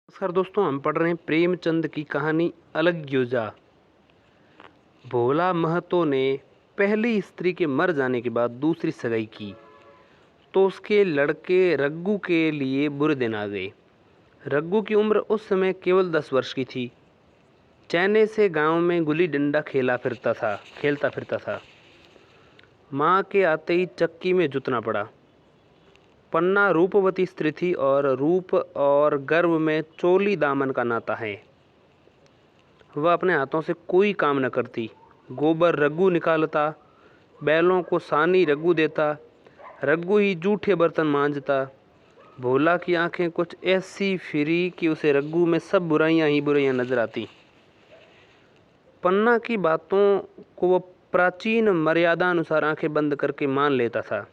नमस्कार दोस्तों, हम पढ़ रहे हैं प्रेमचंद की कहानी अलग योजा। भोला महतो ने पहली स्त्री के मर जाने के बाद दूसरी सगाई की तो उसके लड़के रग्गू के लिए बुरे दिन आ गए। रग्गू की उम्र उस समय केवल 10 वर्ष की थी। चैने से गांव में गुल्ली डंडा खेलता फिरता था। माँ के आते ही चक्की में जुतना पड़ा। पन्ना रूपवती स्त्री थी और रूप और गर्व में चोली दामन का नाता है। वह अपने हाथों से कोई काम न करती। गोबर रग्गू निकालता, बैलों को सानी रग्गू देता, रग्गू ही जूठे बर्तन मांजता। भोला की आंखें कुछ ऐसी फिरी कि उसे रग्गू में सब बुराइयां ही बुराइयां नजर आती। पन्ना की बातों को वह प्राचीन मर्यादा अनुसार आंखें बंद करके मान लेता था।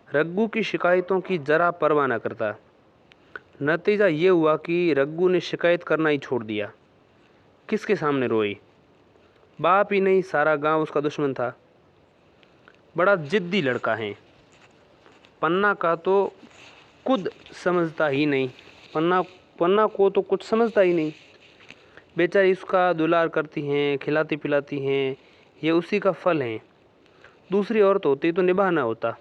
रग्गू की शिकायतों की जरा परवाह न करता। नतीजा ये हुआ कि रग्गू ने शिकायत करना ही छोड़ दिया। किसके सामने रोए? बाप ही नहीं, सारा गांव उसका दुश्मन था। बड़ा जिद्दी लड़का है। पन्ना का तो खुद समझता ही नहीं। पन्ना को तो कुछ समझता ही नहीं। बेचारी उसका दुलार करती हैं, खिलाती पिलाती हैं, ये उसी का फल है। दूसरी औरत होती तो निभाह ना होता।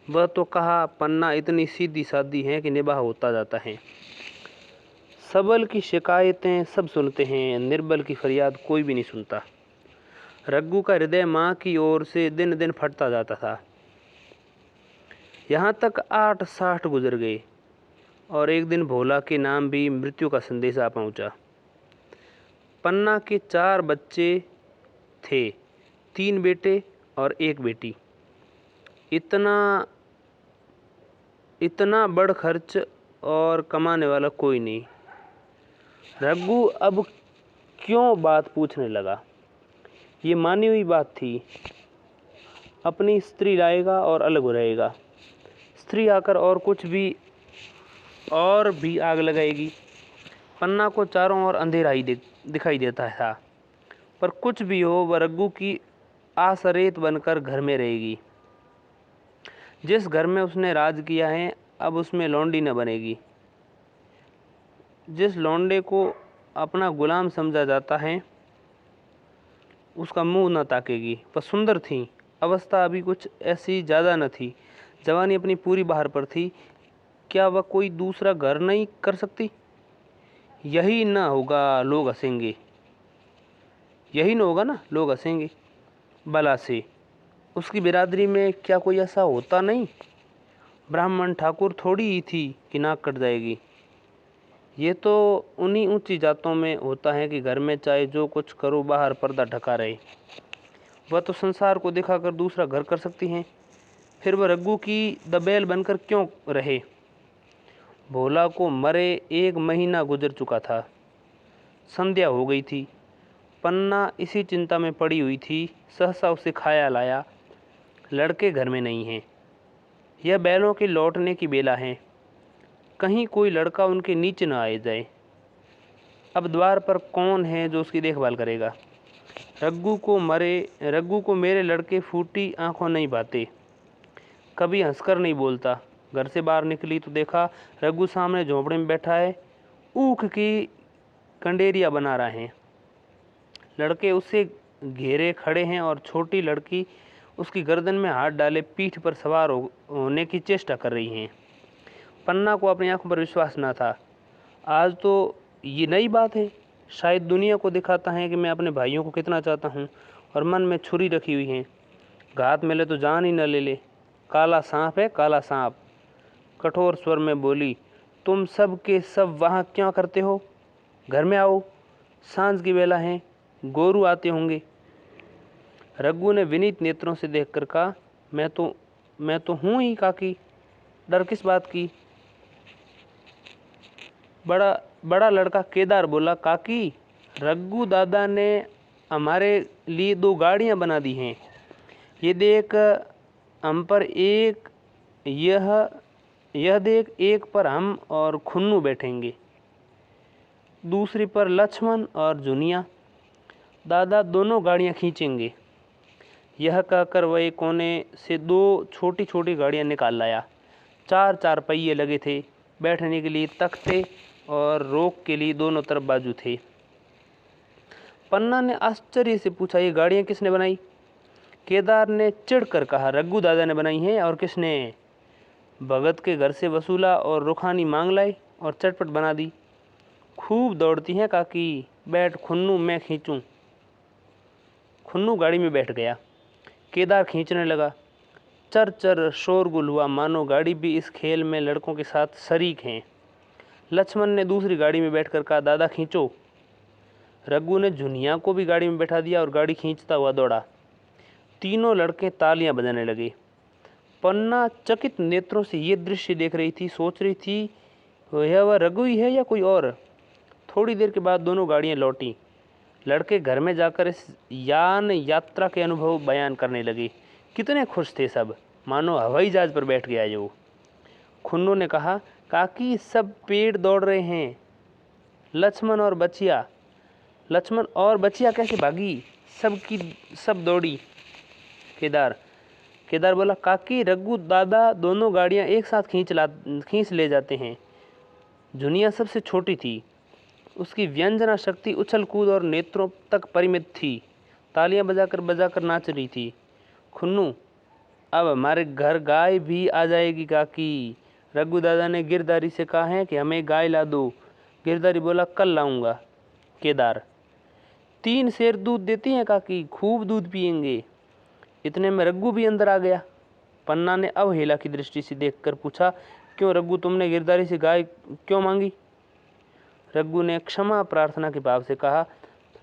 वह तो कहा पन्ना इतनी सीधी सादी है कि निभाह होता जाता है। सबल की शिकायतें सब सुनते हैं, निर्बल की फरियाद कोई भी नहीं सुनता। रग्गू का हृदय माँ की ओर से दिन दिन फटता जाता था। यहाँ तक 8 साठ गुजर गए और एक दिन भोला के नाम भी मृत्यु का संदेश आ पहुँचा। पन्ना के 4 बच्चे थे, 3 बेटे और 1 बेटी। इतना बड़ खर्च और कमाने वाला कोई नहीं। रग्गू अब क्यों बात पूछने लगा? ये मानी हुई बात थी। अपनी स्त्री लाएगा और अलग हो रहेगा। स्त्री आकर और भी आग लगाएगी। पन्ना को चारों ओर अंधेरा ही दिखाई देता था। पर कुछ भी हो, वह रग्गू की आसरेत बनकर घर में रहेगी। जिस घर में उसने राज किया है, अब उसमें लौंडी न बनेगी। जिस लौंडे को अपना गुलाम समझा जाता है, उसका मुंह न ताकेगी। वह सुंदर थी। अवस्था अभी कुछ ऐसी ज़्यादा न थी। जवानी अपनी पूरी बहार पर थी। क्या वह कोई दूसरा घर नहीं कर सकती? यही न होगा, लोग हंसेंगे। यही न होगा ना, लोग हंसेंगे भला से। उसकी बिरादरी में क्या कोई ऐसा होता नहीं? ब्राह्मण ठाकुर थोड़ी ही थी कि नाक कट जाएगी। ये तो उन्हीं ऊंची जातों में होता है कि घर में चाहे जो कुछ करो, बाहर पर्दा ढका रहे। वह तो संसार को दिखाकर दूसरा घर कर सकती हैं। फिर वह रग्गू की दबेल बनकर क्यों रहे? भोला को मरे 1 महीना गुजर चुका था। संध्या हो गई थी। पन्ना इसी चिंता में पड़ी हुई थी। सहसा उसे ख्याल आया, लड़के घर में नहीं हैं। यह बैलों के लौटने की बेला है। कहीं कोई लड़का उनके नीचे न आ जाए। अब द्वार पर कौन है जो उसकी देखभाल करेगा? रग्गू को मेरे लड़के फूटी आंखों नहीं भाते। कभी हंसकर नहीं बोलता। घर से बाहर निकली तो देखा रग्गू सामने झोंपड़े में बैठा है, ऊख की कंडेरिया बना रहे हैं। लड़के उससे घेरे खड़े हैं और छोटी लड़की उसकी गर्दन में हाथ डाले पीठ पर सवार होने की चेष्टा कर रही हैं। पन्ना को अपनी आंखों पर विश्वास न था। आज तो ये नई बात है। शायद दुनिया को दिखाता है कि मैं अपने भाइयों को कितना चाहता हूँ। और मन में छुरी रखी हुई है, घात मिले तो जान ही न ले ले। काला सांप है, काला सांप। कठोर स्वर में बोली, तुम सब के सब वहाँ क्या करते हो? घर में आओ, सांझ की बेला है, गोरू आते होंगे। रग्गू ने विनीत नेत्रों से देखकर कहा, मैं तो हूँ ही काकी, डर किस बात की? बड़ा लड़का केदार बोला, काकी, रग्गू दादा ने हमारे लिए 2 गाड़ियाँ बना दी हैं। ये देख, हम पर यह देख, एक पर हम और खुन्नू बैठेंगे, दूसरी पर लक्ष्मण और जुनिया। दादा दोनों गाड़ियाँ खींचेंगे। यह कहकर वह कोने से 2 छोटी छोटी गाड़ियाँ निकाल लाया। 4 4 पहिए लगे थे। बैठने के लिए तख्ते और रोक के लिए दोनों तरफ बाजू थे। पन्ना ने आश्चर्य से पूछा, ये गाड़ियाँ किसने बनाई? केदार ने चिढ़कर कहा, रघु दादा ने बनाई हैं। और किसने? भगत के घर से वसूला और रुखानी मांग लाए और चटपट बना दी। खूब दौड़ती हैं काकी, बैठ खुन्नू, मैं खींचूं। खुन्नू गाड़ी में बैठ गया। केदार खींचने लगा। चर चर शोरगुल हुआ, मानो गाड़ी भी इस खेल में लड़कों के साथ शरीक हैं। लक्ष्मण ने दूसरी गाड़ी में बैठकर कहा, दादा खींचो। रघु ने झुनिया को भी गाड़ी में बैठा दिया और गाड़ी खींचता हुआ दौड़ा। तीनों लड़के तालियां बजाने लगे। पन्ना चकित नेत्रों से ये दृश्य देख रही थी, सोच रही थी वह रघु ही है या कोई और। थोड़ी देर के बाद दोनों गाड़ियां लौटी। लड़के घर में जाकर इस यान यात्रा के अनुभव बयान करने लगे। कितने खुश थे सब, मानो हवाई जहाज पर बैठ गया जो। खुन्नू ने कहा, काकी सब पेड़ दौड़ रहे हैं। लक्ष्मण और बचिया कैसे भागी? सब दौड़ी। केदार बोला, काकी रघु दादा दोनों गाड़ियां एक साथ खींच ले जाते हैं। झुनिया सबसे छोटी थी। उसकी व्यंजना शक्ति उछल कूद और नेत्रों तक परिमित थी। तालियां बजाकर नाच रही थी। खुन्नू, अब हमारे घर गाय भी आ जाएगी काकी। रघु दादा ने गिरधारी से कहा है कि हमें गाय ला दो। गिरधारी बोला, कल लाऊंगा। केदार, 3 शेर दूध देती हैं काकी, खूब दूध पियेंगे। इतने में रघु भी अंदर आ गया। पन्ना ने अवहेला की दृष्टि से देखकर पूछा, क्यों रघु, तुमने गिरधारी से गाय क्यों मांगी? रघु ने क्षमा प्रार्थना के भाव से कहा,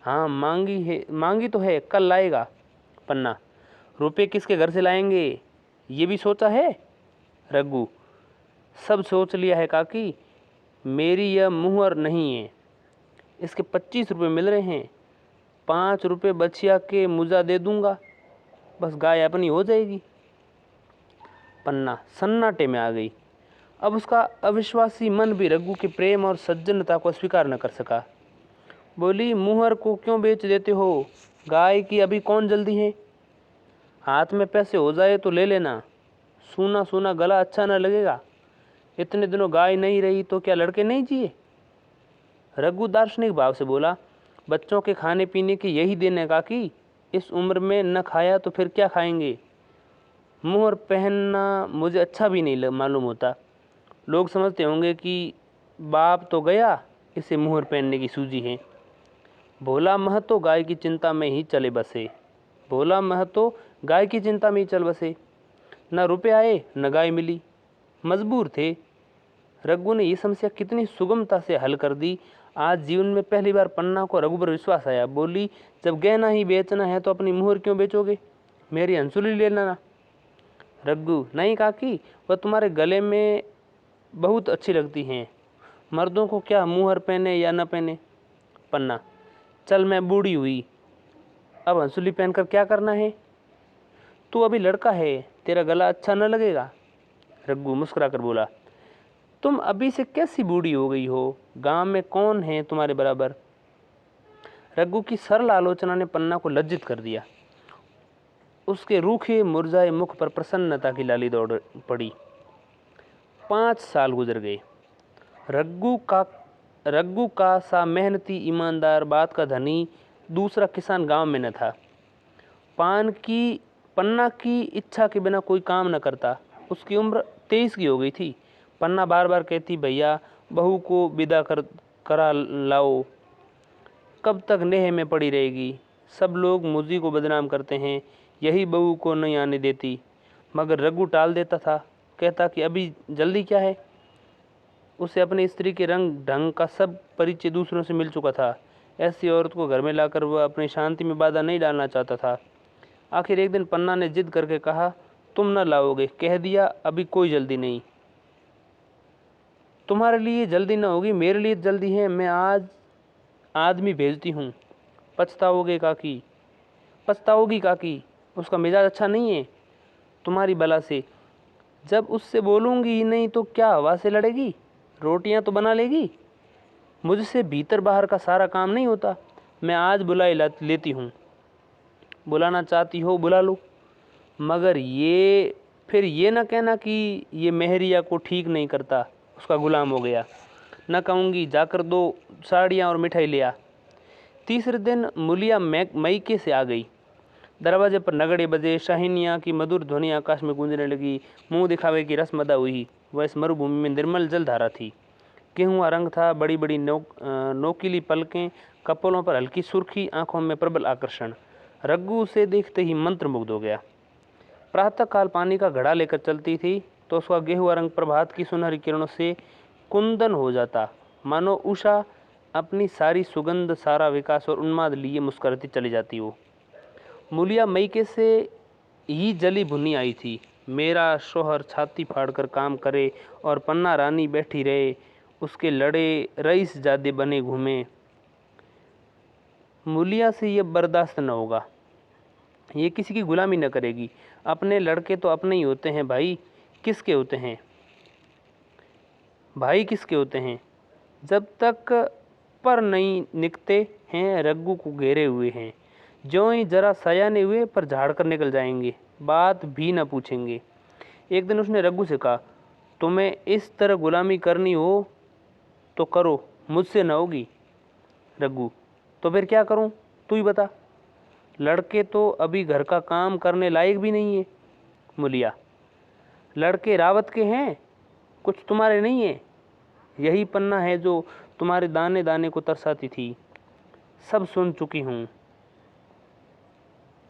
हाँ मांगी तो है, कल लाएगा। पन्ना, रुपए किसके घर से लाएंगे ये भी सोचा है? रघु, सब सोच लिया है काकी, मेरी यह मुहर नहीं है। इसके 25 रुपये मिल रहे हैं, 5 रुपये बचिया के मुजा दे दूंगा, बस गाय अपनी हो जाएगी। पन्ना सन्नाटे में आ गई। अब उसका अविश्वासी मन भी रघु के प्रेम और सज्जनता को स्वीकार न कर सका। बोली, मुहर को क्यों बेच देते हो? गाय की अभी कौन जल्दी है? हाथ में पैसे हो जाए तो ले लेना। सूना सूना गला अच्छा न लगेगा। इतने दिनों गाय नहीं रही तो क्या लड़के नहीं जिए? रघु दार्शनिक भाव से बोला, बच्चों के खाने पीने के यही दिन है काकी, इस उम्र में न खाया तो फिर क्या खाएंगे? मुहर पहनना मुझे अच्छा भी नहीं मालूम होता। लोग समझते होंगे कि बाप तो गया, इसे मुहर पहनने की सूझी है। भोला महतो गाय की चिंता में ही चल बसे। न रुपए आए न गाय मिली, मजबूर थे। रघु ने ये समस्या कितनी सुगमता से हल कर दी। आज जीवन में पहली बार पन्ना को रघु पर विश्वास आया। बोली, जब गहना ही बेचना है तो अपनी मुहर क्यों बेचोगे? मेरी अंसुली ले लेना। रघु, नहीं काकी, वह तुम्हारे गले में बहुत अच्छी लगती हैं। मर्दों को क्या मुहर पहने या न पहने। पन्ना, चल मैं बूढ़ी हुई, अब अंसुली पहनकर क्या करना है? तू अभी लड़का है, तेरा गला अच्छा न लगेगा। रघु मुस्कुरा कर बोला, तुम अभी से कैसी बूढ़ी हो गई हो? गांव में कौन है तुम्हारे बराबर? रघु की सरल आलोचना ने पन्ना को लज्जित कर दिया। उसके रूखे मुरझाए मुख पर प्रसन्नता की लाली दौड़ पड़ी। 5 साल गुजर गए। रघु का सा मेहनती, ईमानदार, बात का धनी दूसरा किसान गांव में न था। पन्ना की इच्छा के बिना कोई काम न करता। उसकी उम्र 23 की हो गई थी। पन्ना बार बार कहती, भैया बहू को विदा करा लाओ, कब तक नेह में पड़ी रहेगी? सब लोग मुझी को बदनाम करते हैं, यही बहू को नहीं आने देती। मगर रघु टाल देता था, कहता कि अभी जल्दी क्या है। उसे अपनी स्त्री के रंग ढंग का सब परिचय दूसरों से मिल चुका था। ऐसी औरत को घर में लाकर वह अपनी शांति में बाधा नहीं डालना चाहता था। आखिर एक दिन पन्ना ने जिद करके कहा, तुम न लाओगे? कह दिया, अभी कोई जल्दी नहीं। तुम्हारे लिए जल्दी न होगी, मेरे लिए जल्दी है। मैं आज आदमी भेजती हूँ। पछताओगी काकी, उसका मिजाज अच्छा नहीं है तुम्हारी बला से। जब उससे बोलूँगी ही नहीं तो क्या हवा से लड़ेगी? रोटियां तो बना लेगी। मुझसे भीतर बाहर का सारा काम नहीं होता। मैं आज बुलाई लेती हूँ। बुलाना चाहती हो बुला लो, मगर फिर ये न कहना कि ये मेहरिया को ठीक नहीं करता, उसका गुलाम हो गया। न कहूँगी, जाकर 2 साड़ियाँ और मिठाई ले आ। तीसरे दिन मूलिया मैके से आ गई। दरवाजे पर नगड़े बजे, शाहिनिया की मधुर ध्वनि आकाश में गूंजने लगी। मुंह दिखावे की रस्म अदा हुई। वह इस मरुभूमि में निर्मल जल धारा थी। गेहुआ रंग था, बड़ी बड़ी नोकीली पलकें, कपोलों पर हल्की सुर्खी, आंखों में प्रबल आकर्षण। रग्गू उसे देखते ही मंत्रमुग्ध हो गया। प्रातःकाल पानी का घड़ा लेकर चलती थी तो उसका गेहुआ रंग प्रभात की सुनहरी किरणों से कुंदन हो जाता, मानो उषा अपनी सारी सुगंध, सारा विकास और उन्माद लिए मुस्कुराती चली जाती हो। मूलिया मैके से ही जली भुनी आई थी। मेरा शोहर छाती फाड़कर काम करे और पन्ना रानी बैठी रहे, उसके लड़े रईस जादे बने घूमे। मूलिया से ये बर्दाश्त न होगा। ये किसी की गुलामी न करेगी। अपने लड़के तो अपने ही होते हैं भाई, किसके होते हैं? भाई किसके होते हैं? जब तक पर नहीं निकते हैं, रग्गू को घेरे हुए हैं। ज्यों ही जरा सयाने हुए पर झाड़ कर निकल जाएंगे, बात भी न पूछेंगे। एक दिन उसने रग्गू से कहा, तुम्हें इस तरह गुलामी करनी हो तो करो, मुझसे न होगी। रग्गू, तो फिर क्या करूं, तू ही बता। लड़के तो अभी घर का काम करने लायक भी नहीं है। मूलिया, लड़के रावत के हैं, कुछ तुम्हारे नहीं है। यही पन्ना है जो तुम्हारे दाने दाने को तरसाती थी। सब सुन चुकी हूँ।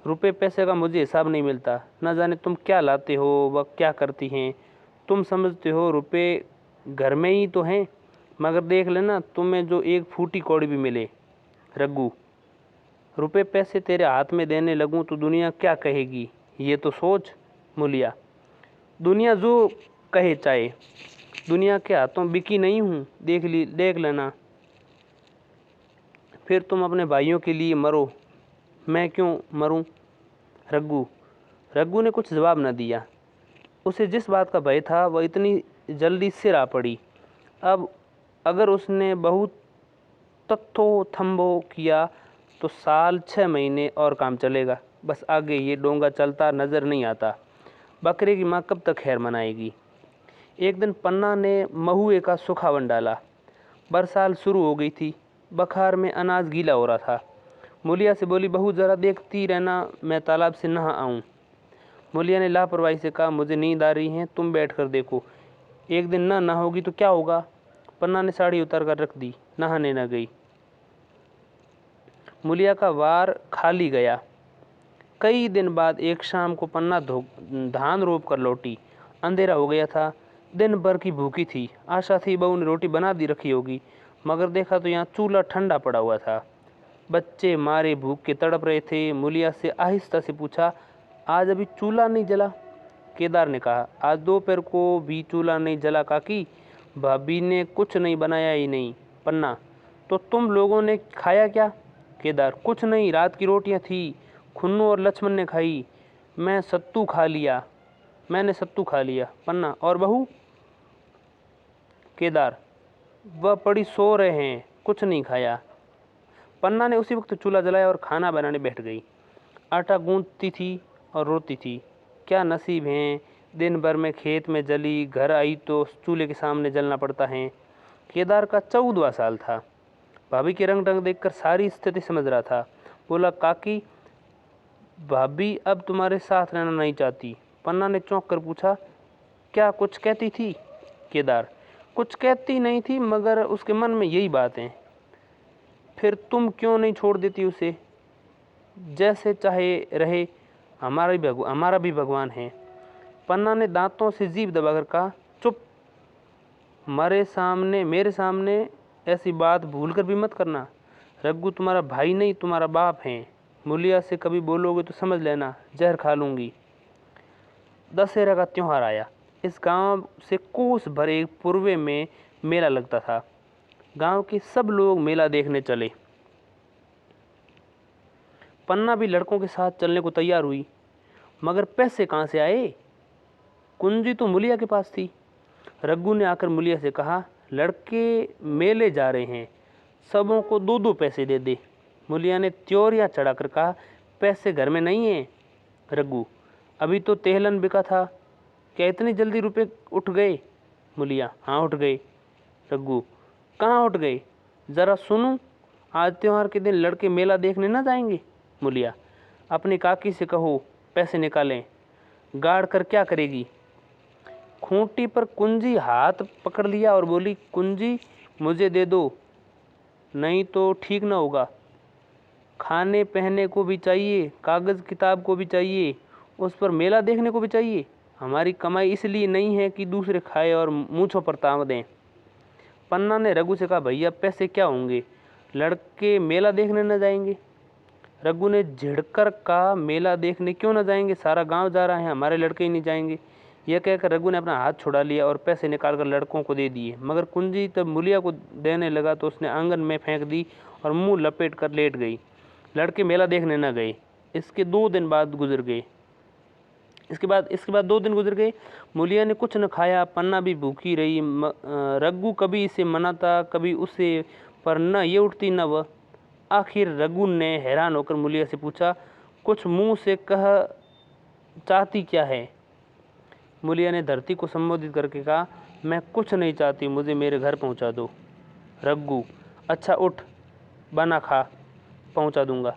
रुपए पैसे का मुझे हिसाब नहीं मिलता। न जाने तुम क्या लाते हो व क्या करती हैं। तुम समझते हो रुपए घर में ही तो हैं, मगर देख लेना तुम्हें जो एक फूटी कौड़ी भी मिले। रग्गू, रुपए पैसे तेरे हाथ में देने लगूं तो दुनिया क्या कहेगी, ये तो सोच। मूलिया, दुनिया जो कहे चाहे, दुनिया के हाथों बिकी नहीं हूँ, देख लेना। फिर तुम अपने भाइयों के लिए मरो, मैं क्यों मरूं? रग्गू ने कुछ जवाब न दिया। उसे जिस बात का भय था वह इतनी जल्दी सिर आ पड़ी। अब अगर उसने बहुत तत्थो थम्बो किया तो साल 6 महीने और काम चलेगा। बस आगे ये डोंगा चलता नज़र नहीं आता। बकरे की माँ कब तक खैर मनाएगी? एक दिन पन्ना ने महुए का सुखावन डाला। बरसात शुरू हो गई थी। बखार में अनाज गीला हो रहा था। मूलिया से बोली, बहू जरा देखती रहना, मैं तालाब से नहा आऊँ। मूलिया ने लापरवाही से कहा, मुझे नींद आ रही है, तुम बैठ कर देखो। एक दिन ना नहाओगी तो क्या होगा? पन्ना ने साड़ी उतार कर रख दी, नहाने न गई। मूलिया का वार खाली गया। कई दिन बाद एक शाम को पन्ना धान रोप कर लौटी। अंधेरा हो गया था। दिन भर की भूखी थी। आशा थी बहू ने रोटी बना दी रखी होगी, मगर देखा तो यहाँ चूल्हा ठंडा पड़ा हुआ था। बच्चे मारे भूख के तड़प रहे थे। मूलिया से आहिस्ता से पूछा, आज अभी चूल्हा नहीं जला? केदार ने कहा, आज दोपहर को भी चूल्हा नहीं जला काकी, भाभी ने कुछ नहीं बनाया ही नहीं। पन्ना, तो तुम लोगों ने खाया क्या? केदार, कुछ नहीं, रात की रोटियां थी, खुन्नू और लक्ष्मण ने खाई। मैंने सत्तू खा लिया। पन्ना, और बहू? केदार, वह पड़ी सो रहे हैं, कुछ नहीं खाया। पन्ना ने उसी वक्त चूल्हा जलाया और खाना बनाने बैठ गई। आटा गूंथती थी और रोती थी। क्या नसीब हैं, दिन भर में खेत में जली, घर आई तो चूल्हे के सामने जलना पड़ता है। केदार का 14वां साल था। भाभी के रंग ढंग देखकर सारी स्थिति समझ रहा था। बोला, काकी, भाभी अब तुम्हारे साथ रहना नहीं चाहती। पन्ना ने चौंक कर पूछा, क्या कुछ कहती थी? केदार, कुछ कहती नहीं थी, मगर उसके मन में यही बात है। फिर तुम क्यों नहीं छोड़ देती उसे? जैसे चाहे रहे, हमारा भी भगवान है। पन्ना ने दांतों से जीभ दबाकर कहा, चुप, मेरे सामने ऐसी बात भूलकर भी मत करना। रग्गू तुम्हारा भाई नहीं, तुम्हारा बाप है। मूलिया से कभी बोलोगे तो समझ लेना, जहर खा लूँगी। दशहरा का त्योहार आया। इस गांव से कोस भर एक पूर्वे में मेला लगता था। गांव के सब लोग मेला देखने चले। पन्ना भी लड़कों के साथ चलने को तैयार हुई, मगर पैसे कहाँ से आए? कुंजी तो मूलिया के पास थी। रग्गू ने आकर मूलिया से कहा, लड़के मेले जा रहे हैं, सबों को 2-2 पैसे दे दे। मूलिया ने त्योरियां चढ़ाकर कहा, पैसे घर में नहीं हैं। रग्गू, अभी तो तेहलन बिका था, क्या इतनी जल्दी रुपए उठ गए? मूलिया, हाँ उठ गए। रग्गू, कहाँ उठ गए? ज़रा सुनूं। आज त्योहार के दिन लड़के मेला देखने न जाएंगे? मूलिया, अपनी काकी से कहो पैसे निकालें। गाड़ कर क्या करेगी? खूंटी पर कुंजी हाथ पकड़ लिया और बोली, कुंजी मुझे दे दो, नहीं तो ठीक न होगा। खाने पहने को भी चाहिए, कागज़ किताब को भी चाहिए, उस पर मेला देखने को भी चाहिए। हमारी कमाई इसलिए नहीं है कि दूसरे खाए और मूँछों पर ताव दें। पन्ना ने रघु से कहा, भैया पैसे क्या होंगे, लड़के मेला देखने न जाएंगे? रघु ने झिड़कर कहा, मेला देखने क्यों न जाएंगे, सारा गांव जा रहा है, हमारे लड़के ही नहीं जाएंगे। यह कहकर रघु ने अपना हाथ छुड़ा लिया और पैसे निकालकर लड़कों को दे दिए। मगर कुंजी तब मूलिया को देने लगा तो उसने आंगन में फेंक दी और मुंह लपेट कर लेट गई। लड़के मेला देखने न गए। इसके 2 दिन बाद गुजर गए। इसके बाद 2 दिन गुजर गए। मूलिया ने कुछ न खाया, पन्ना भी भूखी रही। रघु कभी इसे मनाता कभी उसे, पर न ये उठती न वह। आखिर रघु ने हैरान होकर मूलिया से पूछा, कुछ मुंह से कह, चाहती क्या है? मूलिया ने धरती को संबोधित करके कहा, मैं कुछ नहीं चाहती, मुझे मेरे घर पहुंचा दो। रघु, अच्छा उठ, बना खा, पहुंचा दूंगा।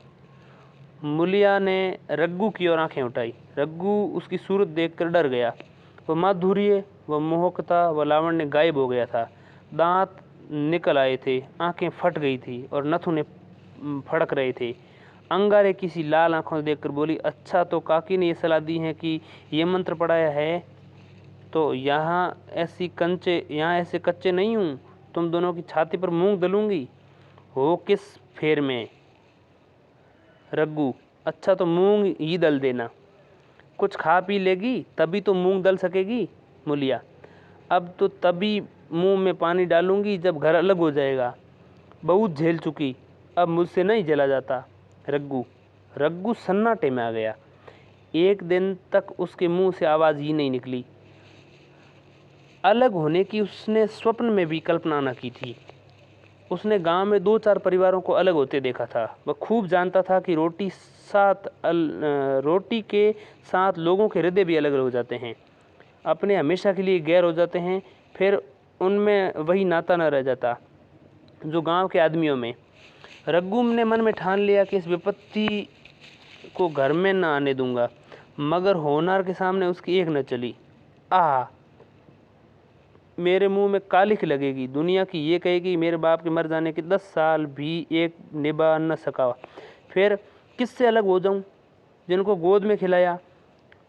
मूलिया ने रघु की ओर आंखें उठाई। रघु उसकी सूरत देखकर डर गया। वह माधुर्य, वह मोहकता, वह लावण्य गायब हो गया था। दांत निकल आए थे, आंखें फट गई थी और नथुने फड़क रहे थे। अंगारे किसी लाल आंखों से देखकर बोली, अच्छा तो काकी ने ये सलाह दी है कि ये मंत्र पढ़ाया है, तो यहाँ ऐसे कच्चे नहीं हूँ, तुम दोनों की छाती पर मूंग दलूंगी। हो किस फेर में? रघु, अच्छा तो मूंग ही दल देना, कुछ खा पी लेगी तभी तो मूंग दल सकेगी। मूलिया, अब तो तभी मुंह में पानी डालूंगी जब घर अलग हो जाएगा, बहुत झेल चुकी, अब मुझसे नहीं जला जाता। रघु सन्नाटे में आ गया। एक दिन तक उसके मुंह से आवाज़ ही नहीं निकली। अलग होने की उसने स्वप्न में भी कल्पना न की थी। उसने गांव में 2-4 परिवारों को अलग होते देखा था। वह खूब जानता था कि रोटी के साथ लोगों के हृदय भी अलग हो जाते हैं, अपने हमेशा के लिए गैर हो जाते हैं, फिर उनमें वही नाता न रह जाता जो गांव के आदमियों में। रघु ने मन में ठान लिया कि इस विपत्ति को घर में न आने दूंगा, मगर होनार के सामने उसकी एक न चली। मेरे मुंह में कालिख लगेगी, दुनिया की ये कहेगी मेरे बाप के मर जाने के 10 साल भी एक निभा न सका। फिर किससे अलग हो जाऊं, जिनको गोद में खिलाया,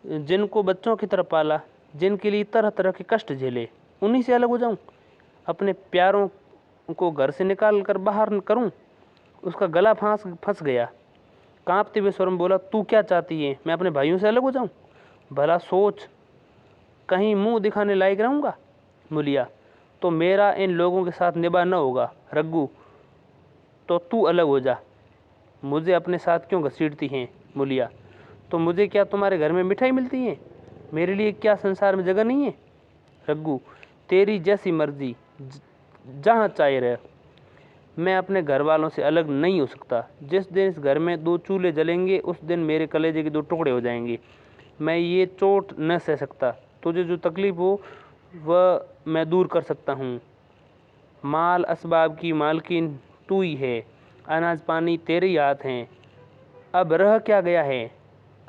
जिनको बच्चों की तरह पाला, जिनके लिए तरह तरह के कष्ट झेले, उन्हीं से अलग हो जाऊं? अपने प्यारों को घर से निकाल कर बाहर करूं? उसका गला फंस गया। कांपते हुए स्वर में बोला, तू क्या चाहती है, मैं अपने भाइयों से अलग हो जाऊं? भला सोच, कहीं मुंह दिखाने लायक रहूंगा? मूलिया, तो मेरा इन लोगों के साथ निभा न होगा। रघु, तो तू अलग हो जा, मुझे अपने साथ क्यों घसीटती हैं? मूलिया, तो मुझे क्या तुम्हारे घर में मिठाई मिलती है, मेरे लिए क्या संसार में जगह नहीं है? रघु, तेरी जैसी मर्जी, जहाँ चाहे रह, मैं अपने घर वालों से अलग नहीं हो सकता। जिस दिन इस घर में 2 चूल्हे जलेंगे उस दिन मेरे कलेजे के 2 टुकड़े हो जाएंगे। मैं ये चोट न सह सकता। तुझे जो तकलीफ हो वह मैं दूर कर सकता हूँ। माल असबाब की मालकिन तू ही है, अनाज पानी तेरे ही हाथ हैं। अब रह क्या गया है?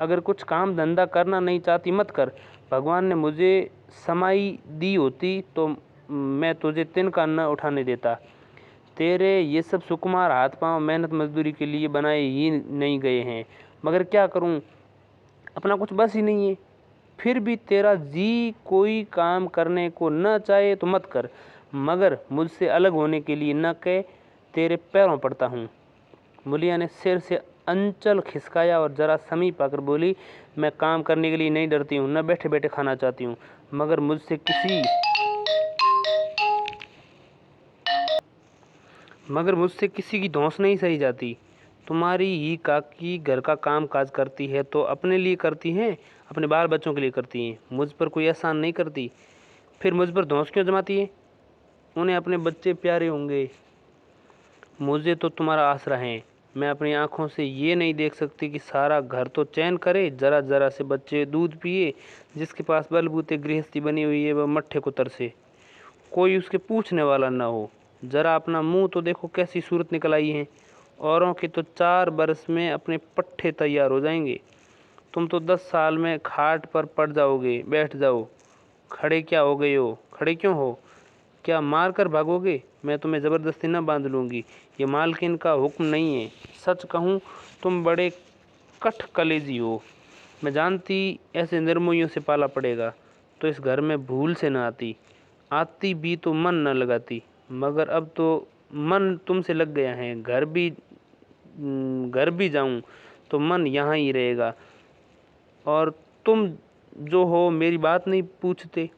अगर कुछ काम धंधा करना नहीं चाहती मत कर। भगवान ने मुझे समाई दी होती तो मैं तुझे तिनका न उठाने देता। तेरे ये सब सुकुमार हाथ पांव मेहनत मजदूरी के लिए बनाए ही नहीं गए हैं, मगर क्या करूं, अपना कुछ बस ही नहीं है। फिर भी तेरा जी कोई काम करने को न चाहे तो मत कर, मगर मुझसे अलग होने के लिए न कह, तेरे पैरों पड़ता हूँ। मूलिया ने सिर से अंचल खिसकाया और जरा समीप आकर बोली, मैं काम करने के लिए नहीं डरती हूँ, न बैठे बैठे खाना चाहती हूँ, मगर मुझसे किसी की धौंस नहीं सही जाती। तुम्हारी ही काकी घर का काम काज करती है तो अपने लिए करती हैं, अपने बाल बच्चों के लिए करती हैं, मुझ पर कोई एहसान नहीं करती। फिर मुझ पर धौंस क्यों जमाती है? उन्हें अपने बच्चे प्यारे होंगे, मुझे तो तुम्हारा आसरा है। मैं अपनी आंखों से ये नहीं देख सकती कि सारा घर तो चैन करे, जरा जरा से बच्चे दूध पिए, जिसके पास बलबूते गृहस्थी बनी हुई है वह मट्ठे को तरसे, कोई उसके पूछने वाला न हो। ज़रा अपना मुंह तो देखो, कैसी सूरत निकल आई है। औरों के तो 4 बरस में अपने पट्ठे तैयार हो जाएंगे, तुम तो 10 साल में खाट पर पड़ जाओगे। बैठ जाओ। खड़े क्या हो गए हो? खड़े क्यों हो? क्या मार कर भागोगे? मैं तुम्हें ज़बरदस्ती न बांध लूँगी, ये मालकिन का हुक्म नहीं है। सच कहूँ तुम बड़े कठ कलेजी हो। मैं जानती ऐसे निर्मोहियों से पाला पड़ेगा तो इस घर में भूल से न आती। आती भी तो मन न लगाती, मगर अब तो मन तुमसे लग गया है। घर भी जाऊं तो मन यहाँ ही रहेगा। और तुम जो हो मेरी बात नहीं पूछते।